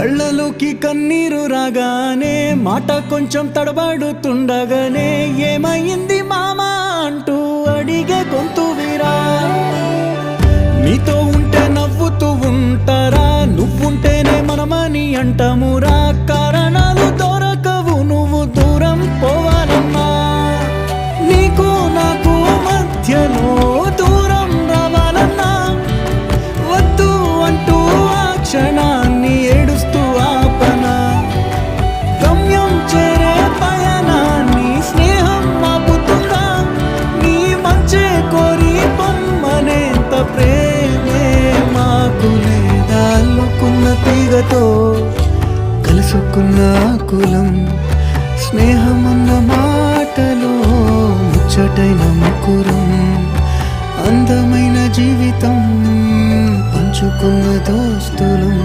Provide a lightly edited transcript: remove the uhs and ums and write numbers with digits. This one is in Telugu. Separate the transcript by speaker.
Speaker 1: కళ్ళలోకి కన్నీరు రాగానే మాట కొంచెం తడబడుతుండగానే ఏమైంది మామా అంటూ అడిగే గొంతు వీరా. నీతో ఉంటే నవ్వుతూ ఉంటారా, నువ్వుంటేనే మనమని అంటామురా. కారణాలు దొరకవు నువ్వు దూరం పోవాలన్నా, నీకు నాకు మధ్యలో దూరం రావాలన్నా. వద్దు అంటూ ఆ క్షణాన్ని ఏడుస్తూ ఆపనా. గమ్యం చేరే పయనాన్ని స్నేహం ఆపుతుందా. నీ మంచే కోరి పొమ్మనేంత ప్రేమే మాకు లేదా. అల్లుకున్న తీగతో కలుసుకున్న కులం, స్నేహమన్న మాటలో ముచ్చటైన ముకురం. అందమైన జీవితం పంచుకున్న దోస్తులం.